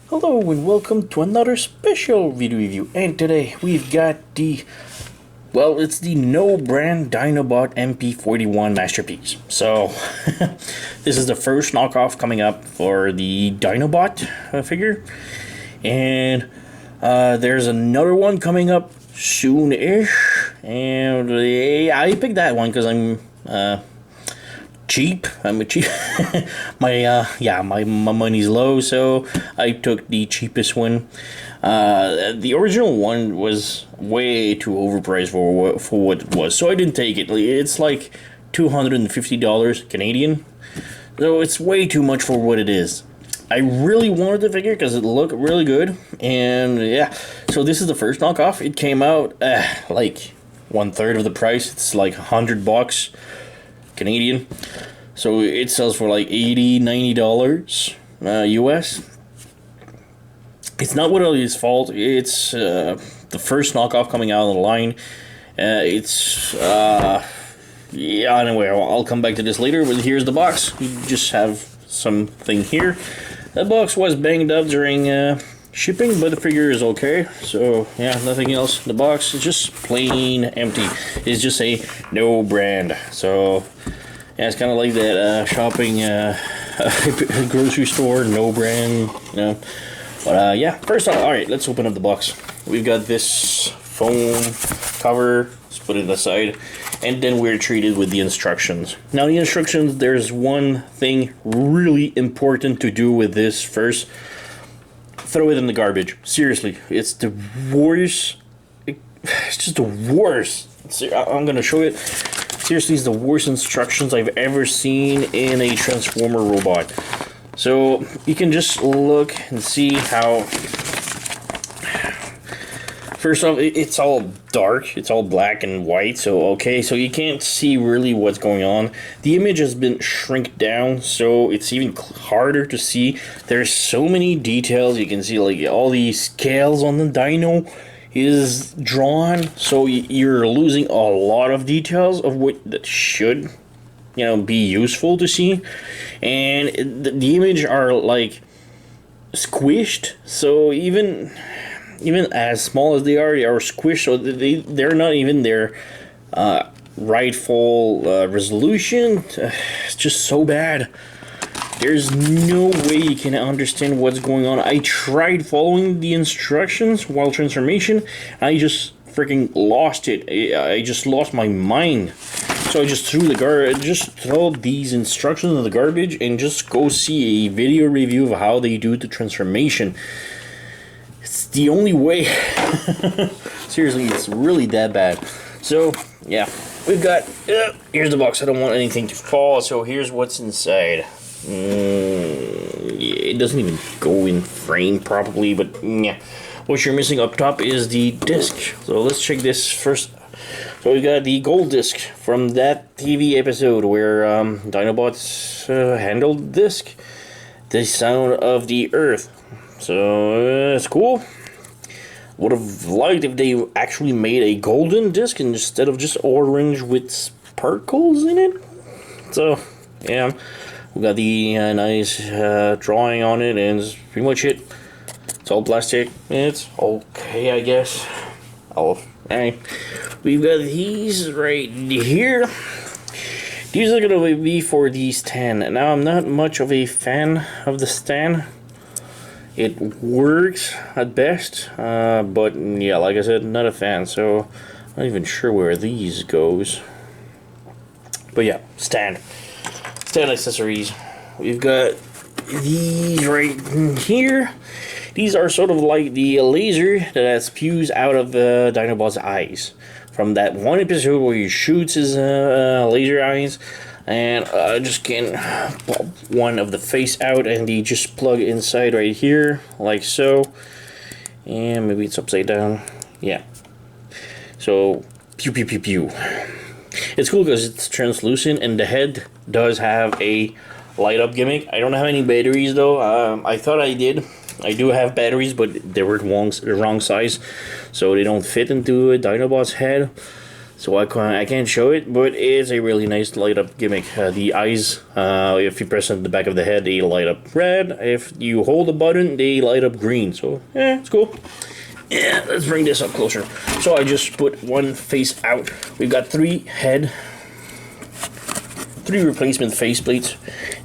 Hello and welcome to another special video review, and today we've got it's the no brand Dinobot MP-41 masterpiece. So this is the first knockoff coming up for the Dinobot figure, and there's another one coming up soon-ish, and I picked that one because I'm cheap. I'm a cheap. my money's low, so I took the cheapest one. The original one was way too overpriced for what it was, so I didn't take it. It's like $250 Canadian, so it's way too much for what it is. I really wanted the figure because it looked really good, and yeah. So this is the first knockoff. It came out like 1/3 of the price. It's like $100 Canadian, so it sells for like $80-$90 US. It's not what his fault. It's the first knockoff coming out of the line. Yeah, anyway, I'll come back to this later, but here's the box. You just have something here. That box was banged up during shipping, but the figure is okay. So yeah, nothing else. The box is just plain empty. It's just a no brand. So yeah, it's kind of like that shopping grocery store no brand, you know. But yeah, first off, all right, let's open up the box. We've got this foam cover. Let's put it aside, and then we're treated with the instructions. Now the instructions, there's one thing really important to do with this first. Throw it in the garbage. Seriously, it's the worst. It's just the worst. I'm gonna show it. Seriously, it's the worst instructions I've ever seen in a Transformer robot. So you can just look and see how. First off, it's all dark. It's all black and white. So okay, so you can't see really what's going on. The image has been shrunk down, so it's even harder to see. There's so many details. You can see like all these scales on the dino is drawn, so you're losing a lot of details of what that should, you know, be useful to see. And the image are like squished, so even as small as they are squished, so they're not even their rightful resolution. It's just so bad. There's no way you can understand what's going on. I tried following the instructions while transformation. I just freaking lost it. I just lost my mind. So I just throw these instructions in the garbage and just go see a video review of how they do the transformation. It's the only way. Seriously, it's really that bad. So yeah, we've got here's the box. I don't want anything to fall, so here's what's inside. It doesn't even go in frame properly, but yeah. What you're missing up top is the disc. So let's check this first. So we got the gold disc from that TV episode where Dinobots handled disc, the sound of the earth. So it's cool. Would have liked if they actually made a golden disc instead of just orange with sparkles in it. So yeah, we got the nice drawing on it, and it's pretty much it. It's all plastic. It's okay, I guess. Alright, we've got these right here. These are gonna be for the stand. Now I'm not much of a fan of the stand. It works at best, but yeah, like I said, not a fan. So I'm not even sure where these goes. But yeah, stand accessories. We've got these right here. These are sort of like the laser that spews out of Dinobot's eyes from that one episode where he shoots his laser eyes, and just can pop one of the face out, and they just plug inside right here like so, and maybe it's upside down. Yeah, so pew pew pew pew. It's cool because it's translucent, and the head does have a light up gimmick. I don't have any batteries though. I thought I did. I do have batteries, but they were the wrong size, so they don't fit into a Dinobot's head. So I can't show it, but it's a really nice light up gimmick. The eyes, if you press on the back of the head, they light up red. If you hold the button, they light up green. So yeah, it's cool. Yeah, let's bring this up closer. So I just put one face out. We've got three replacement faceplates,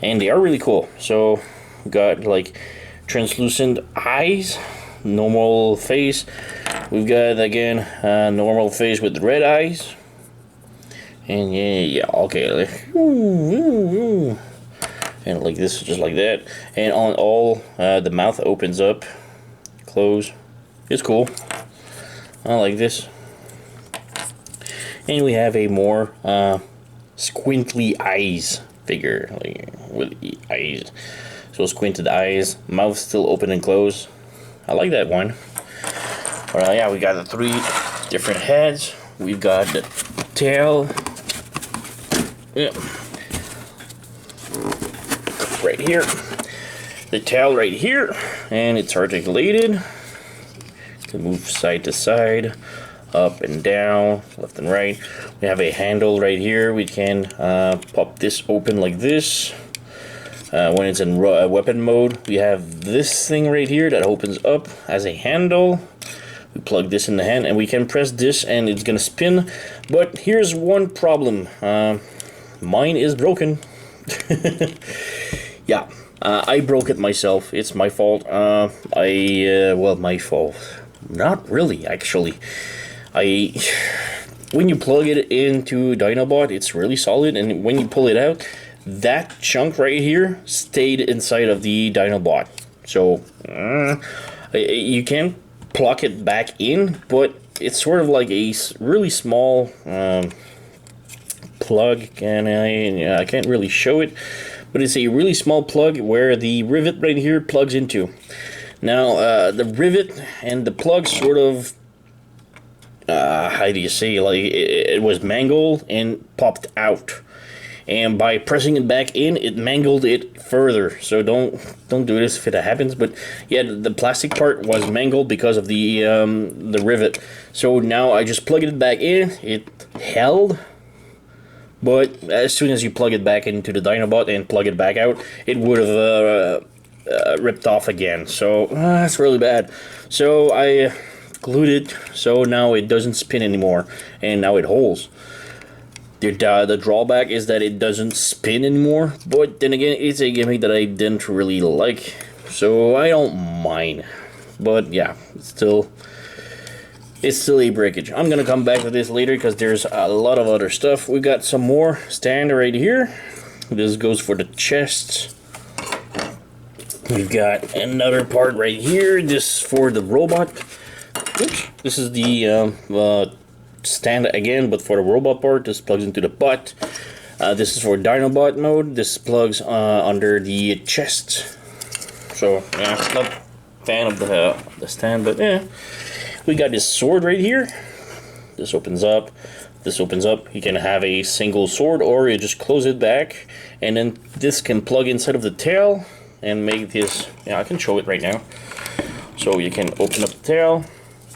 and they are really cool. So we got like translucent eyes, normal face. We've got again normal face with red eyes, and yeah, okay, and like this, just like that. And on all, the mouth opens up, close. It's cool. I like this. And we have a more squintly eyes figure, like with the eyes. So squinted eyes, mouth still open and close. I like that one. Yeah, we got the three different heads. We've got the tail. Yeah. Right here. The tail right here, and it's articulated. Can move side to side, up and down, left and right. We have a handle right here. We can pop this open like this. When it's in weapon mode, we have this thing right here that opens up as a handle. We plug this in the hand, and we can press this, and it's gonna spin. But here's one problem. Mine is broken. Yeah, I broke it myself. It's my fault. Well, my fault. Not really, actually. When you plug it into Dinobot, it's really solid, and when you pull it out, that chunk right here stayed inside of the Dinobot. So you can plug it back in, but it's sort of like a really small plug, and I can't really show it, but it's a really small plug where the rivet right here plugs into. Now, the rivet and the plug sort of, how do you say, like, it was mangled and popped out. And by pressing it back in, it mangled it further. So don't do this if it happens. But yeah, the plastic part was mangled because of the rivet. So now I just plugged it back in. It held. But as soon as you plug it back into the Dinobot and plug it back out, it would have ripped off again. So that's really bad. So I glued it so now it doesn't spin anymore, and now it holds. The drawback is that it doesn't spin anymore, but then again, it's a gimmick that I didn't really like, so I don't mind. But yeah, it's still a breakage. I'm gonna come back to this later because there's a lot of other stuff. We got some more stand right here. This goes for the chest. We've got another part right here. This for the robot. Oops. This is the stand again, but for the robot part. This plugs into the butt. This is for Dinobot mode. This plugs under the chest. So yeah, not a fan of the stand, but yeah. We got this sword right here. This opens up. This opens up. You can have a single sword, or you just close it back, and then this can plug inside of the tail and make this. Yeah, I can show it right now. So you can open up the tail.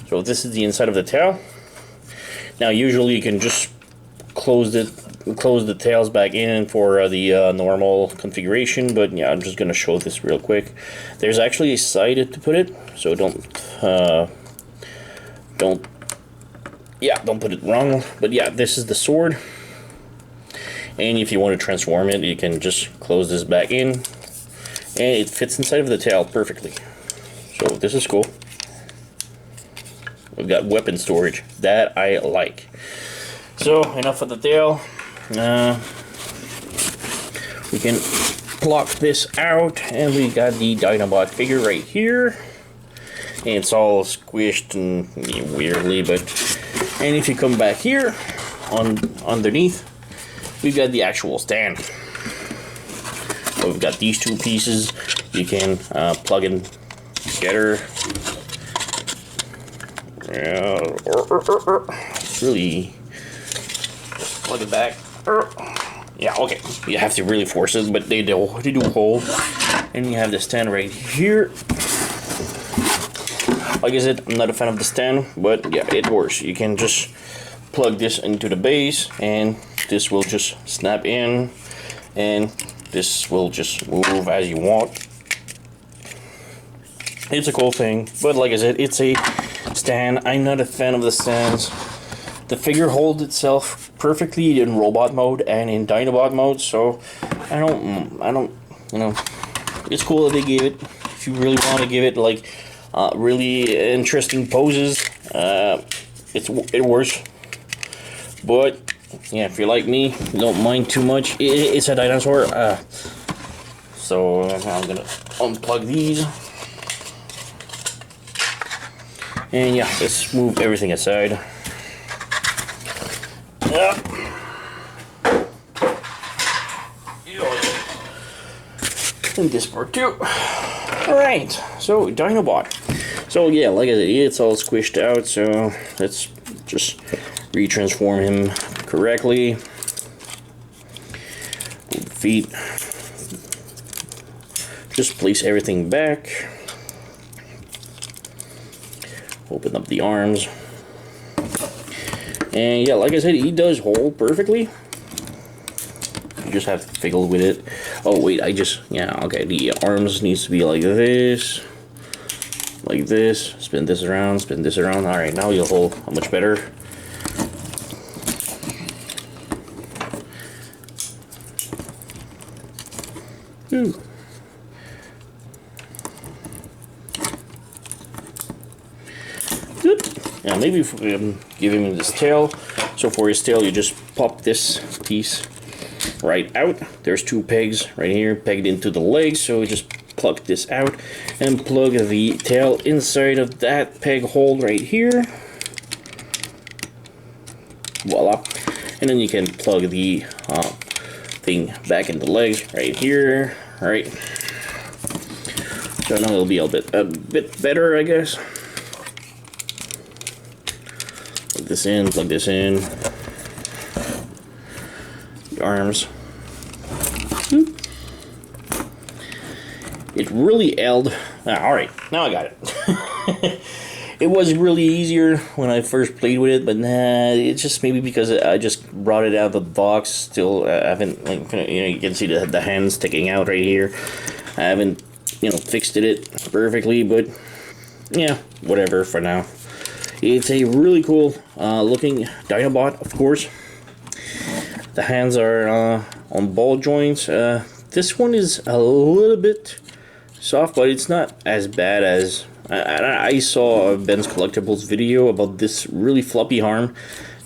So this is the inside of the tail. Now usually you can just close the tails back in for the normal configuration, but yeah, I'm just gonna show this real quick. There's actually a side to put it, so don't put it wrong. But yeah, this is the sword, and if you want to transform it, you can just close this back in, and it fits inside of the tail perfectly. So this is cool. We've got weapon storage that I like. So enough of the tail. We can pluck this out, and we got the Dinobot figure right here. And it's all squished and weirdly, but and if you come back here underneath, we've got the actual stand. So we've got these two pieces. You can plug in together. It's really plug it back. Yeah, okay. You have to really force it, but they do hold. And you have the stand right here. Like I said, I'm not a fan of the stand, but yeah, it works. You can just plug this into the base, and this will just snap in, and this will just move as you want. It's a cool thing, but like I said, it's a stand. I'm not a fan of the stands. The figure holds itself perfectly in robot mode and in Dinobot mode, so I don't, you know, it's cool that they gave it. If you really want to give it like really interesting poses, it works. But yeah, if you're like me, you don't mind too much. It's a dinosaur. So I'm gonna unplug these. And yeah, let's move everything aside. And this part too. Alright, so Dinobot. So yeah, like I said, it's all squished out, so let's just retransform him correctly. Move the feet. Just place everything back. Open up the arms. And yeah, like I said, he does hold perfectly. You just have to fiddle with it. Oh wait, yeah, okay, the arms needs to be like this. Like this. Spin this around, spin this around. Alright, now you'll hold much better. Ooh. Now maybe if we give him this tail. So for his tail, you just pop this piece right out. There's two pegs right here pegged into the legs, so just pluck this out and plug the tail inside of that peg hole right here. Voila. And then you can plug the thing back in the legs right here. Alright. So now it'll be a bit better, I guess. Plug this in. The arms. It really ailed. Alright, now I got it. It was really easier when I first played with it, but it's just maybe because I just brought it out of the box. Still, I haven't, like, you can see the hands sticking out right here. I haven't, fixed it perfectly, but yeah, whatever for now. It's a really cool looking Dinobot, of course. The hands are on ball joints. This one is a little bit soft, but it's not as bad as... I saw Ben's Collectibles video about this really floppy arm.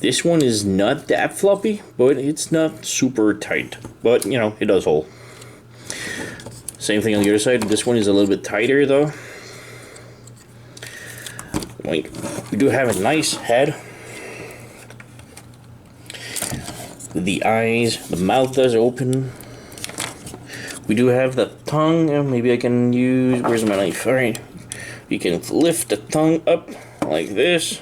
This one is not that floppy, but it's not super tight. But, it does hold. Same thing on the other side. This one is a little bit tighter, though. We do have a nice head. The eyes, the mouth does open. We do have the tongue. Maybe I can use... Where's my knife? Alright. You can lift the tongue up like this,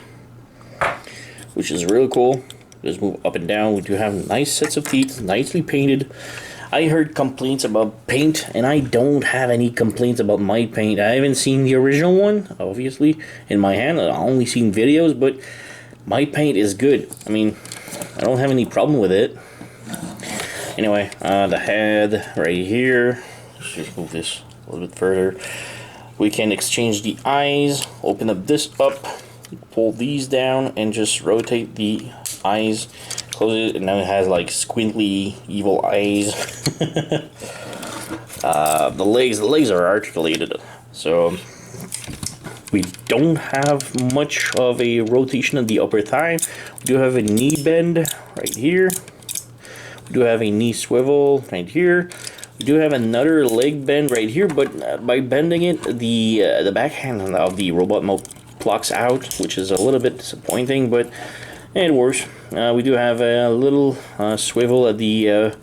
which is really cool. Just move up and down. We do have nice sets of teeth, nicely painted. I heard complaints about paint, and I don't have any complaints about my paint. I haven't seen the original one, obviously, in my hand. I've only seen videos, but my paint is good. I mean, I don't have any problem with it. Anyway, the head right here. Let's just move this a little bit further. We can exchange the eyes, open up this up, pull these down, and just rotate the eyes. Close it, and now it has like squintly evil eyes. The legs are articulated, so we don't have much of a rotation of the upper thigh. We do have a knee bend right here. We do have a knee swivel right here. We do have another leg bend right here, but by bending it, the backhand of the robot mode plucks out, which is a little bit disappointing, but it works. We do have a little swivel at the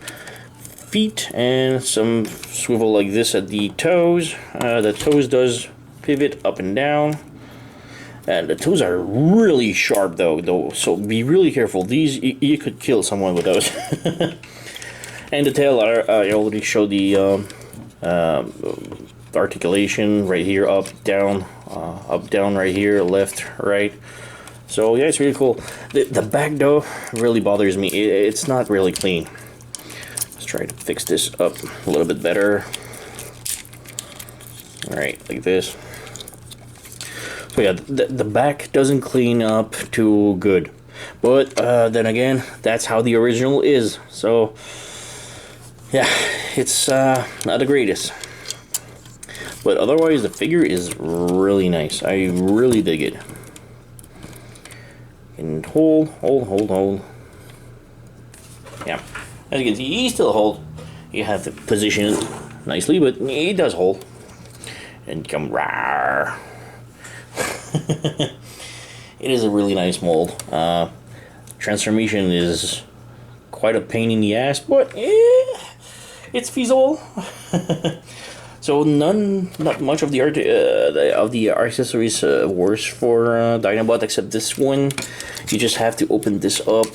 feet and some swivel like this at the toes. The toes does pivot up and down. And the toes are really sharp though, so be really careful. These, you could kill someone with those. And the tail, I already showed the articulation right here, up, down right here, left, right. So yeah, it's really cool. The back though really bothers me. It's not really clean. Let's try to fix this up a little bit better. Alright, like this. So yeah, the back doesn't clean up too good. But then again, that's how the original is. So yeah, it's not the greatest. But otherwise, the figure is really nice. I really dig it. And hold. Yeah, as you can see, he still hold. You have to position it nicely, but he does hold. And come rawr. It is a really nice mold. Transformation is quite a pain in the ass, but it's feasible. So not much of the accessories worse for Dinobot except this one. You just have to open this up,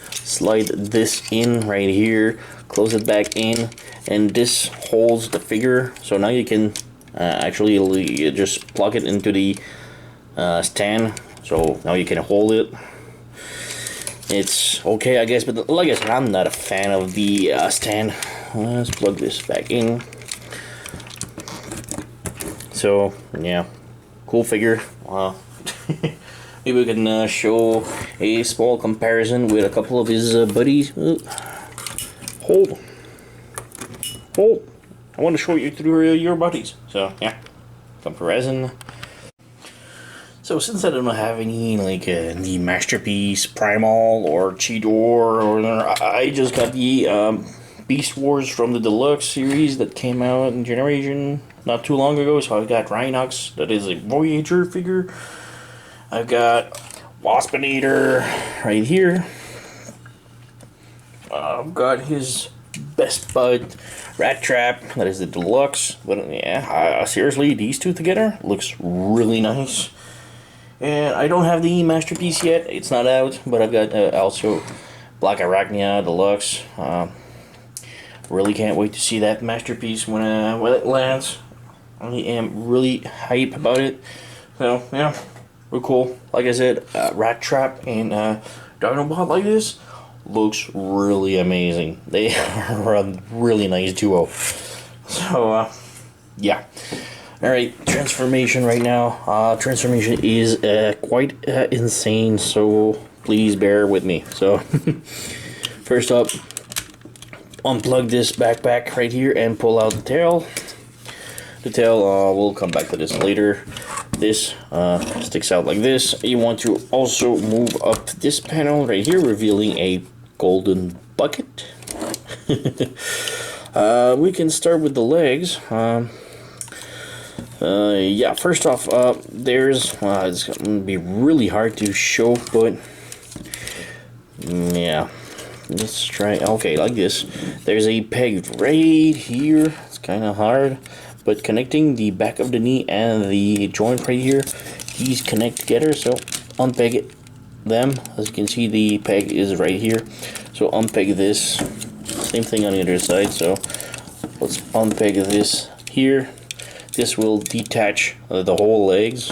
slide this in right here, close it back in, and this holds the figure. So now you can actually just plug it into the stand. So now you can hold it. It's okay, I guess, but like I said, I'm not a fan of the stand. Let's plug this back in. So yeah, cool figure. Maybe we can show a small comparison with a couple of his buddies. Hold. I want to show you through your buddies. So yeah, comparison. So since I don't have any like the Masterpiece Primal or Cheetor, or I just got the Beast Wars from the Deluxe series that came out in Generation not too long ago. So I've got Rhinox, that is a Voyager figure. I've got Waspinator right here. I've got his best bud Rat Trap, that is the Deluxe. But yeah, seriously, these two together looks really nice. And I don't have the Masterpiece yet, it's not out, but I've got also Black Arachnia Deluxe. Really can't wait to see that Masterpiece when it lands. I am really hype about it. So yeah, we're cool. Like I said, Rat Trap and Dinobot like this looks really amazing. They are a really nice duo. So yeah. Alright, transformation right now. Transformation is quite insane, so please bear with me. So, first up, unplug this backpack right here and pull out the tail. The tail, we'll come back to this later. This sticks out like this. You want to also move up this panel right here, revealing a golden bucket. We can start with the legs. Yeah, first off, there's, it's gonna be really hard to show, but, yeah, let's try, okay, like this. There's a peg right here. It's kind of hard, but connecting the back of the knee and the joint right here, these connect together, so unpeg them. As you can see, the peg is right here, so unpeg this. Same thing on the other side, so let's unpeg this here. This will detach the whole legs.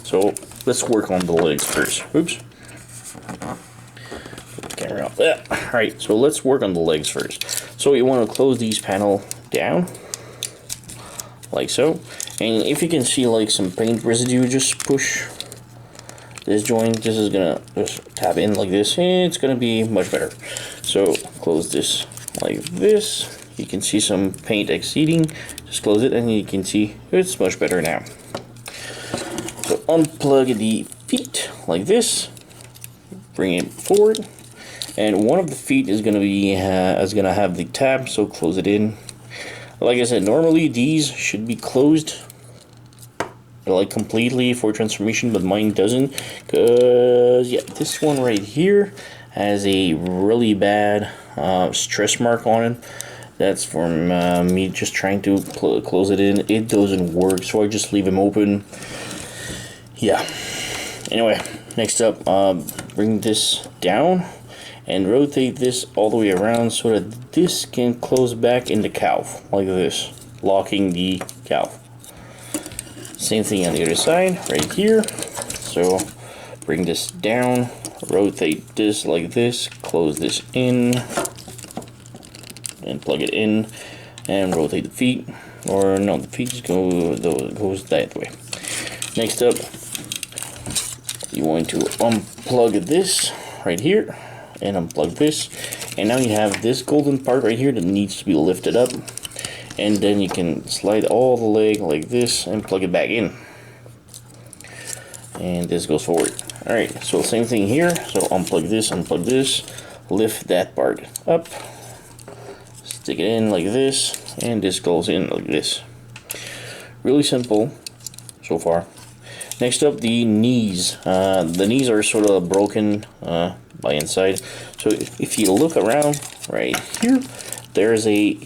So let's work on the legs first. Oops. Put the camera off. Yeah. Alright, so let's work on the legs first. So you want to close these panel down. Like so. And if you can see like some paint residue, just push this joint. This is gonna just tap in like this. And it's gonna be much better. So close this like this. You can see some paint exceeding. Just close it and you can see it's much better now. So unplug the feet like this. Bring it forward. And one of the feet is gonna have the tab, so close it in. Like I said, normally these should be closed like completely for transformation, but mine doesn't, because yeah, this one right here has a really bad stress mark on it. That's from me just trying to close it in. It doesn't work, so I just leave them open. Yeah. Anyway, next up, bring this down and rotate this all the way around so that this can close back in the calf, like this, locking the calf. Same thing on the other side, right here. So Bring this down, rotate this like this, close this in, and plug it in, and rotate the feet. Or no, the feet goes that way. Next up, you want to unplug this right here, and unplug this, and now you have this golden part right here that needs to be lifted up, and then you can slide all the leg like this and plug it back in, and this goes forward. Alright, so same thing here. So unplug this, lift that part up, stick it in like this, and this goes in like this. Really simple so far. Next up, the knees. The knees are sort of broken by inside. So if you look around right here, there's a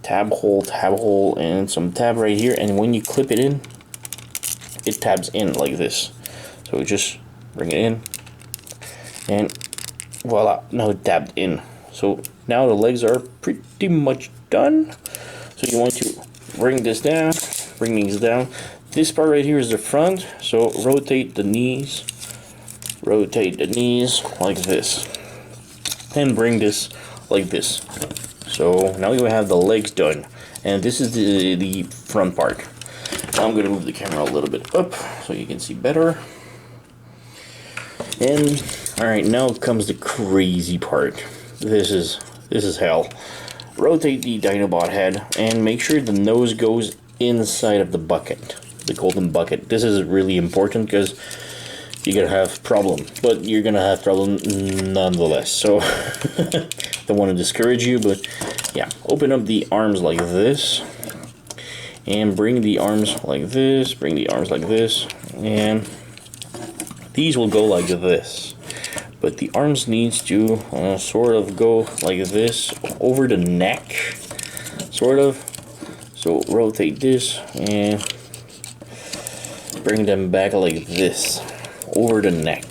tab hole, and some tab right here. And when you clip it in, it tabs in like this. So just bring it in, and voila, now it tabbed in. So now the legs are pretty much done. So you want to bring this down, bring these down. This part right here is the front, so rotate the knees like this, and bring this like this. So now you have the legs done, and this is the front part. Now I'm going to move the camera a little bit up so you can see better. And alright, now comes the crazy part. This is hell. Rotate the Dinobot head and make sure the nose goes inside of the bucket, the golden bucket. This is really important because you're gonna have problem, but you're gonna have problem nonetheless. So don't want to discourage you, but yeah, open up the arms like this, and bring the arms like this, bring the arms like this, and these will go like this, but the arms needs to sort of go like this over the neck, sort of. So rotate this and bring them back like this over the neck,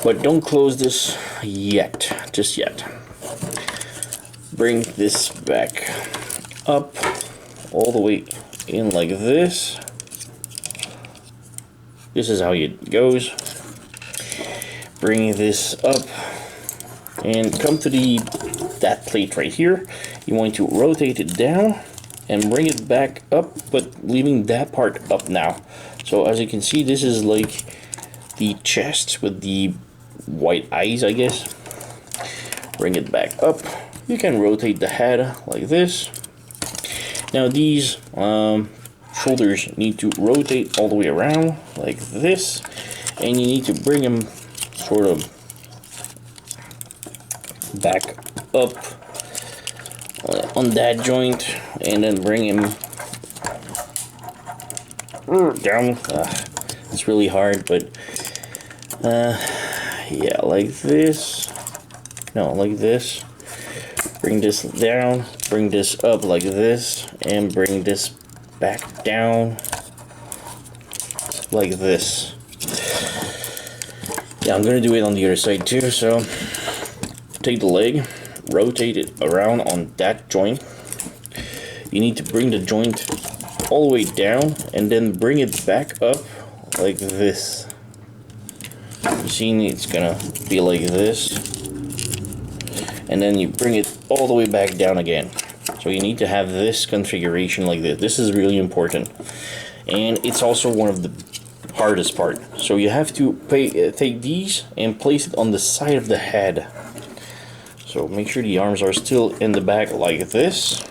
but don't close this yet, just yet. Bring this back up all the way in like this. This is how it goes. Bring this up and come to that plate right here. You want to rotate it down and bring it back up, but leaving that part up now. So as you can see, this is like the chest with the white eyes, I guess. Bring it back up. You can rotate the head like this. Now these shoulders need to rotate all the way around like this, and you need to bring them sort of back up on that joint, and then bring him down. It's really hard, but yeah, like this. No, like this. Bring this down, bring this up like this, and bring this back down like this. Yeah, I'm gonna do it on the other side too. So take the leg, rotate it around on that joint. You need to bring the joint all the way down and then bring it back up like this. You see, it's gonna be like this, and then you bring it all the way back down again. So you need to have this configuration like this. This is really important, and it's also one of the hardest part. So you have to take these and place it on the side of the head. So make sure the arms are still in the back like this.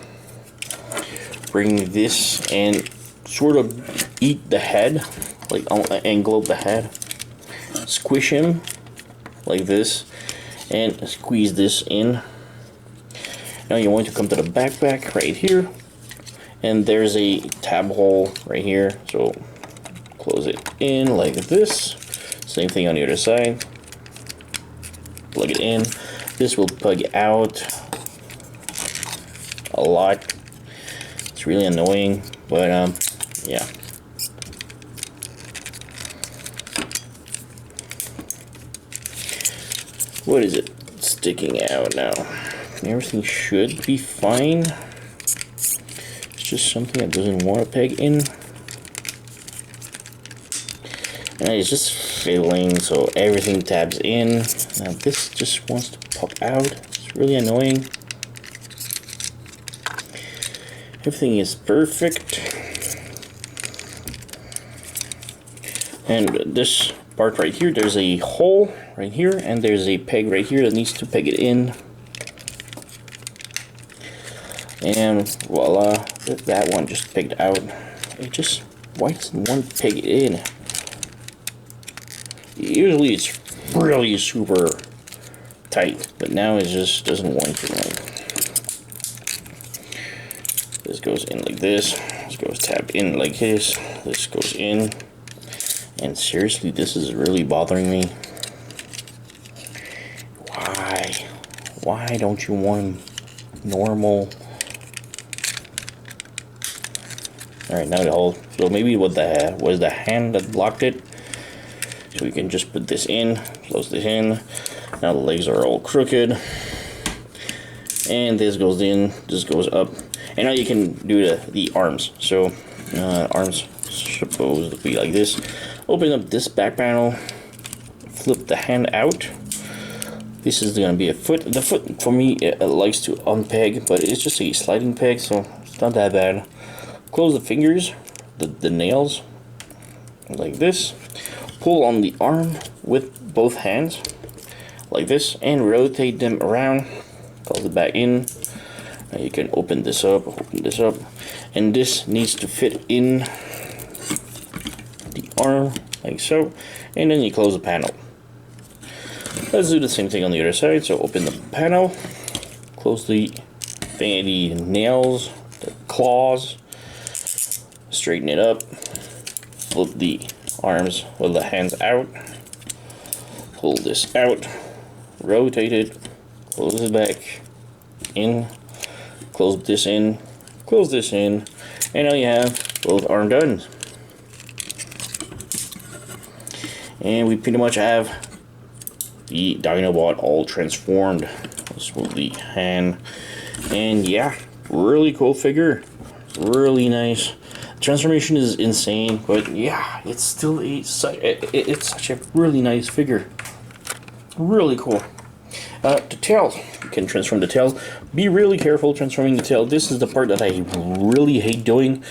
Bring this and sort of eat the head, like envelope the head. Squish him like this and squeeze this in. Now you want to come to the backpack right here, and there's a tab hole right here, so close it in like this. Same thing on the other side. Plug it in. This will plug out a lot. It's really annoying, but yeah. What is it sticking out now? Everything should be fine. It's just something that doesn't want to peg in. And it's just filling, so everything tabs in. Now this just wants to pop out. It's really annoying. Everything is perfect. And this part right here, there's a hole right here, and there's a peg right here that needs to peg it in. And voila, that one just pegged out. It just, why doesn't one peg it in? Usually it's really super tight, but now it just doesn't want to. This goes in like this. This goes tab in like this. This goes in. And seriously, this is really bothering me. Why? Why don't you want normal? Alright, now the hole. So maybe what was the hand that blocked it. So we can just put this in, close this in. Now the legs are all crooked. And this goes in, this goes up. And now you can do the arms. So arms supposed to be like this. Open up this back panel, flip the hand out. This is going to be a foot. The foot for me it likes to unpeg, but it's just a sliding peg, so it's not that bad. Close the fingers, the nails, like this. Pull on the arm with both hands, like this, and rotate them around. Close it back in. Now you can open this up, and this needs to fit in the arm, like so, and then you close the panel. Let's do the same thing on the other side. So open the panel, close the nails, the claws, straighten it up, flip the arms with the hands out, pull this out, rotate it, close it back in, close this in, and now you have both arms done. And we pretty much have the Dinobot all transformed. This will be hand, and yeah, really cool figure, really nice. Transformation is insane, but yeah, it's still it's such a really nice figure. Really cool. The tails, you can transform the tails. Be really careful transforming the tail. This is the part that I really hate doing,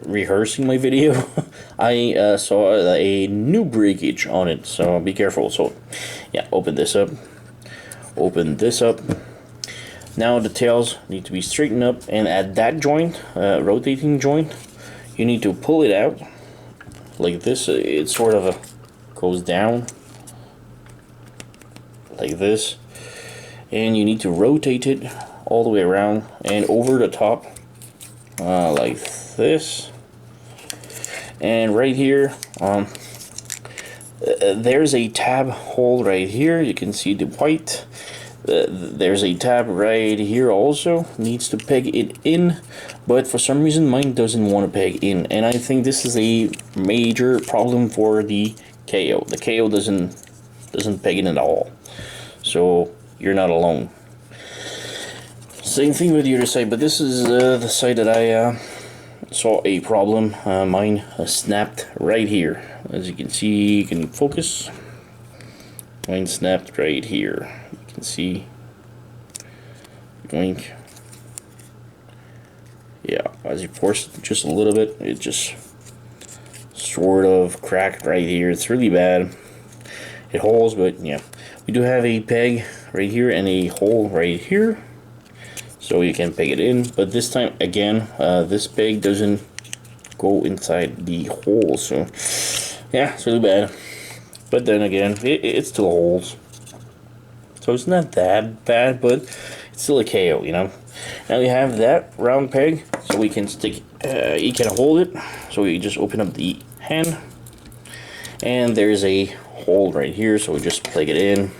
rehearsing my video. I saw a new breakage on it, so be careful. So yeah, open this up. Now the tails need to be straightened up, and at that joint, rotating joint, you need to pull it out like this. It sort of goes down like this, and you need to rotate it all the way around and over the top like this. And right here, there's a tab hole right here. You can see the white. There's a tab right here also, needs to peg it in, but for some reason mine doesn't want to peg in, and I think this is a major problem for the KO. The KO doesn't peg in at all, so you're not alone. Same thing with the other side, but this is the side that I saw a problem. Mine snapped right here. As you can see, you can focus. Mine snapped right here. You can see. Blink. Yeah, as you force it just a little bit, it just sort of cracked right here. It's really bad. It holds, but yeah, we do have a peg right here and a hole right here, so you can peg it in. But this time again, this peg doesn't go inside the hole, so yeah, it's really bad. But then again, it still holds, so it's not that bad, but it's still a KO, you know. Now we have that round peg, so we can stick, you can hold it. So we just open up the hand, and there's a hole right here, so we just plug it in.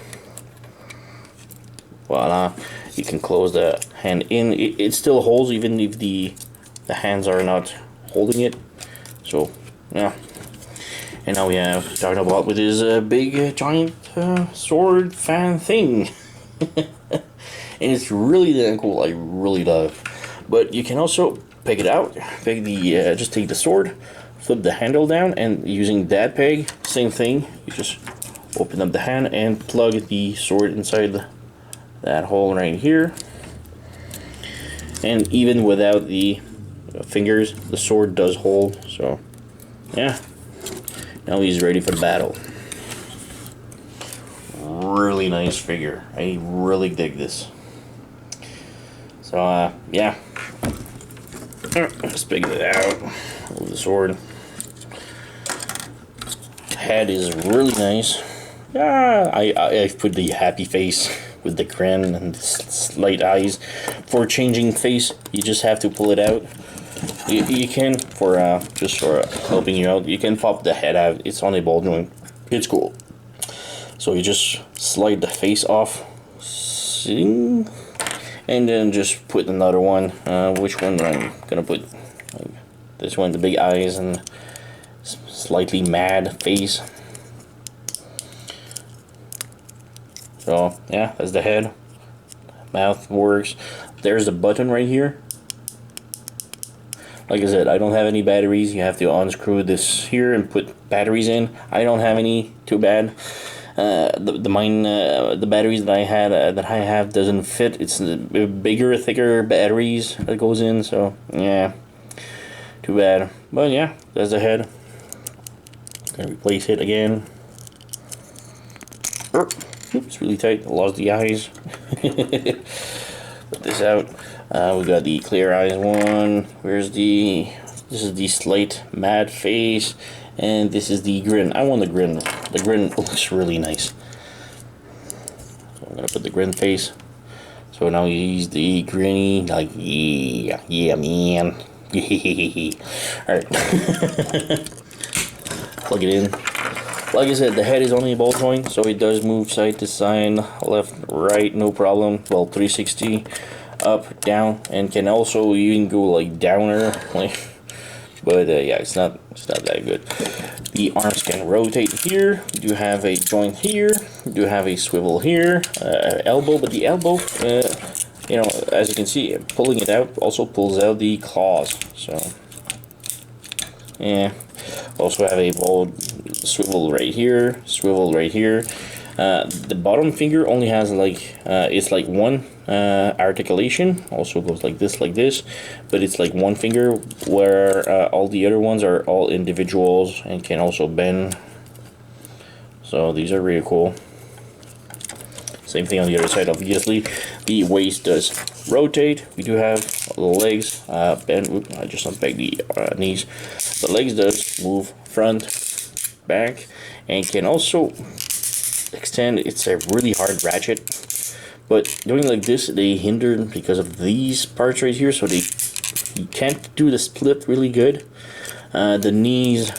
Voila, you can close the hand in. It still holds even if the hands are not holding it. So yeah, and now we have Dinobot with his big giant sword fan thing. And it's really damn cool. I really love. But you can also pick it out, pick the just take the sword, flip the handle down, and using that peg, same thing. You just open up the hand and plug the sword inside that hole right here. And even without the fingers, the sword does hold. So yeah, now he's ready for the battle. Really nice figure. I really dig this. So yeah, let's pick it out. Move the sword. Head is really nice. Yeah, I put the happy face with the grin and the slight eyes. For changing face, you just have to pull it out. You can, for just for helping you out, you can pop the head out. It's on a ball joint. It's cool. So you just slide the face off, and then just put another one. Which one I'm gonna put? This one, the big eyes and slightly mad face. So yeah, that's the head. Mouth works. There's the button right here. Like I said, I don't have any batteries. You have to unscrew this here and put batteries in. I don't have any. Too bad. The batteries that I have doesn't fit. It's bigger, thicker batteries that goes in. So yeah, too bad. But yeah, that's the head. Gonna replace it again. It's really tight. I lost the eyes. Put this out. We got the clear eyes one. Where's the? This is the slate mad face, and this is the grin. I want the grin. The grin looks really nice. So I'm gonna put the grin face. So now he's the grinny, like yeah man. All right. Plug it in. Like I said, the head is only a ball joint, so it does move side to side, left, right, no problem. Well, 360, up, down, and can also even go like downer, like. But yeah, it's not that good. The arms can rotate here. You do have a joint here. You do have a swivel here, elbow. But the elbow, you know, as you can see, pulling it out also pulls out the claws. So yeah. Also have a ball swivel right here, swivel right here. The bottom finger only has like it's like one articulation. Also goes like this, but it's like one finger, where all the other ones are all individuals and can also bend. So these are really cool. Same thing on the other side. Obviously, the waist does rotate. We do have the legs bend. Oops, I just unpegged the knees. The legs does move front, back, and can also extend. It's a really hard ratchet, but doing like this, they hinder because of these parts right here. So you can't do the split really good. The knees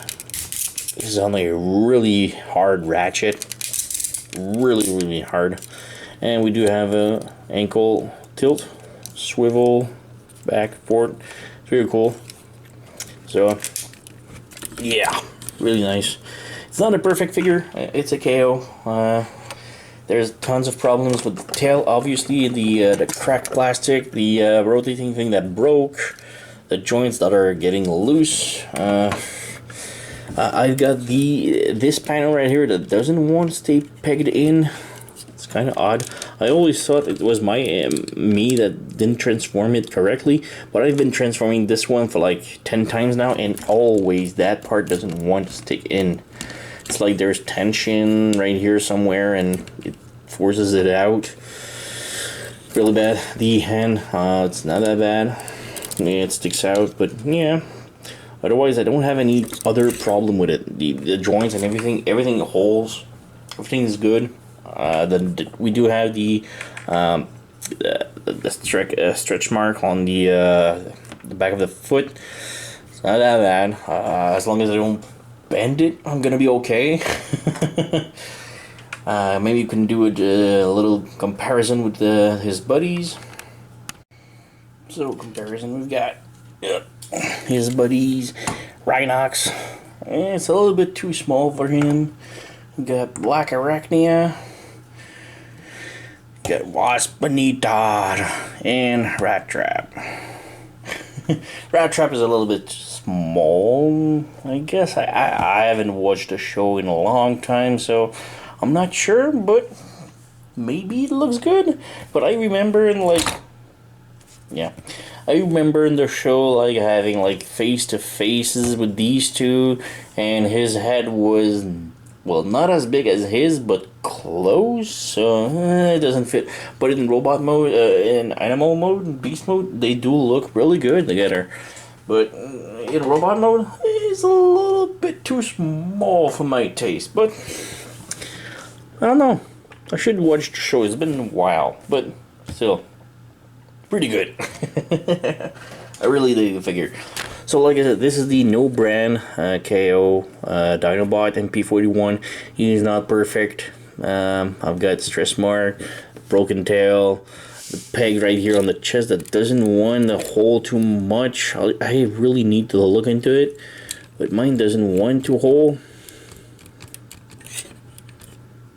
is on a really hard ratchet. Really hard. And we do have a ankle tilt, swivel, back, forth. It's really cool. So yeah, really nice. It's not a perfect figure. It's a KO. There's tons of problems with the tail. Obviously, the cracked plastic, the rotating thing that broke, the joints that are getting loose. I've got this panel right here that doesn't want to stay pegged in. It's kind of odd. I always thought it was me that didn't transform it correctly, but I've been transforming this one for like 10 times now, and always that part doesn't want to stick in. It's like there's tension right here somewhere, and it forces it out. Really bad. The hand, it's not that bad. Yeah, it sticks out, but yeah. Otherwise, I don't have any other problem with it. The joints and everything holds. Everything is good. We do have the stretch mark on the back of the foot. It's not that bad. As long as I don't bend it, I'm gonna be okay. Maybe you can do a little comparison with his buddies. So comparison, we've got his buddies, Rhinox. It's a little bit too small for him. We got Black Arachnia, got Wasp Bonita, and Rat Trap. Rat Trap is a little bit small, I guess. I haven't watched the show in a long time, so I'm not sure, but maybe it looks good. But I remember in yeah, I remember in the show like having like face-to-faces with these two, and his head was, well, not as big as his, but close, so it doesn't fit. But in robot mode, in animal mode, beast mode, they do look really good together. But in robot mode, it's a little bit too small for my taste. But I don't know. I should watch the show. It's been a while, but still, pretty good. I really dig the figure. So like I said, this is the no brand KO Dinobot MP-41. He is not perfect. I've got stress mark, broken tail, the peg right here on the chest that doesn't want to hold too much. I really need to look into it, but mine doesn't want to hold.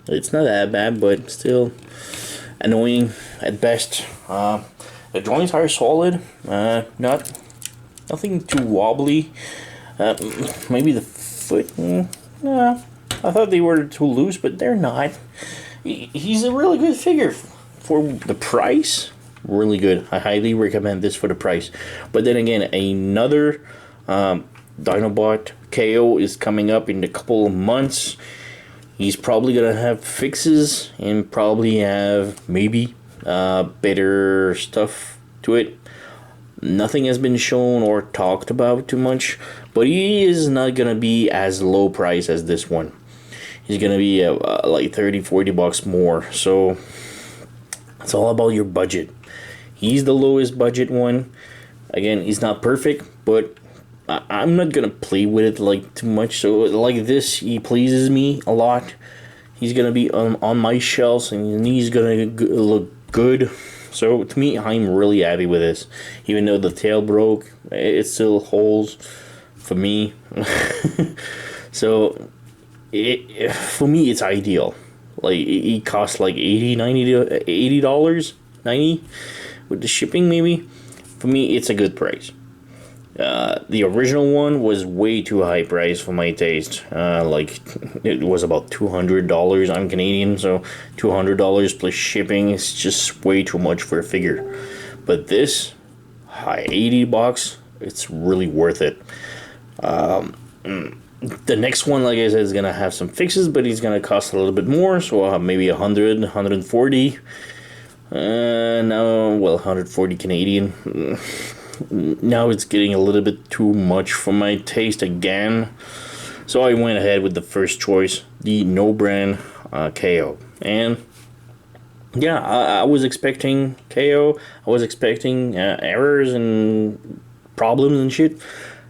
It's not that bad, but still annoying at best. The joints are solid, nothing too wobbly. Maybe the foot, I thought they were too loose, but they're not. He's a really good figure for the price. Really good. I highly recommend this for the price. But then again, another Dinobot KO is coming up in a couple of months. He's probably gonna have fixes and probably have maybe better stuff to it. Nothing has been shown or talked about too much, but he is not gonna be as low price as this one. He's gonna be like 30-40 bucks more, so it's all about your budget. He's the lowest budget one. Again, he's not perfect, but I'm not gonna play with it like too much. So like this, he pleases me a lot. He's gonna be on my shelves, and he's gonna look good. So to me, I'm really happy with this. Even though the tail broke, it still holds for me. So for me, it's ideal. Like it costs like $80, 90 with the shipping maybe. For me, it's a good price. The original one was way too high price for my taste. Like it was about $200. I'm Canadian, so $200 plus shipping is just way too much for a figure. But this, high 80 bucks, it's really worth it. The next one, like I said, is gonna have some fixes, but he's gonna cost a little bit more. So I'll have maybe 100, 140. Now, well, 140 Canadian. Now it's getting a little bit too much for my taste again, so I went ahead with the first choice, the no brand KO. And yeah, I was expecting KO. I was expecting errors and problems and shit,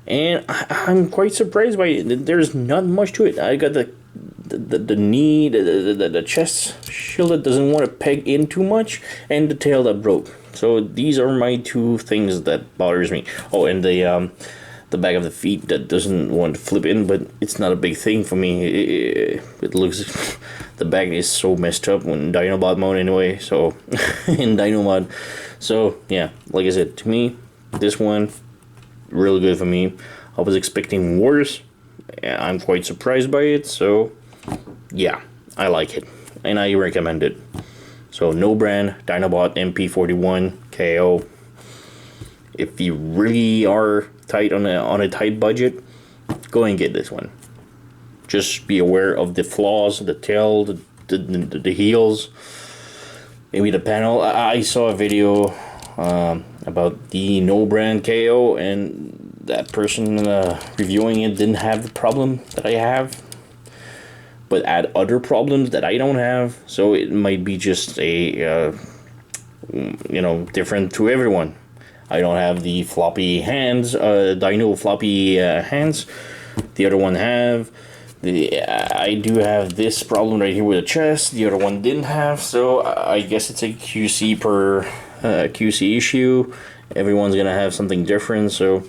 and I'm quite surprised by it. There's not much to it. I got the knee, the chest shield that doesn't want to peg in too much, and the tail that broke. So these are my two things that bothers me. Oh, and the back of the feet that doesn't want to flip in, but it's not a big thing for me. It looks, the back is so messed up when Dinobot mode anyway. So in Dino mod, so yeah, like I said, to me, this one really good for me. I was expecting worse. I'm quite surprised by it. So yeah, I like it and I recommend it. So no brand Dinobot MP-41 KO. If you really are tight on a tight budget, go and get this one. Just be aware of the flaws, the tail, the heels, maybe the panel. I saw a video about the no brand KO, and that person reviewing it didn't have the problem that I have, but add other problems that I don't have. So it might be just a different to everyone. I don't have the floppy hands, Dino floppy hands. The other one have. I do have this problem right here with the chest. The other one didn't have. So I guess it's a QC per QC issue. Everyone's gonna have something different. So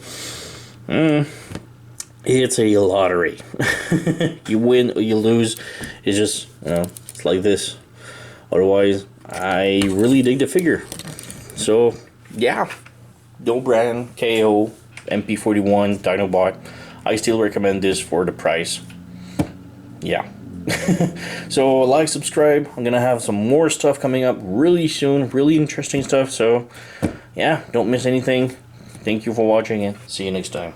it's a lottery. You win or you lose. It's just, it's like this. Otherwise, I really dig the figure. So yeah, no brand, KO, MP-41, Dinobot. I still recommend this for the price. Yeah. So like, subscribe. I'm gonna have some more stuff coming up really soon, really interesting stuff. So yeah, don't miss anything. Thank you for watching and see you next time.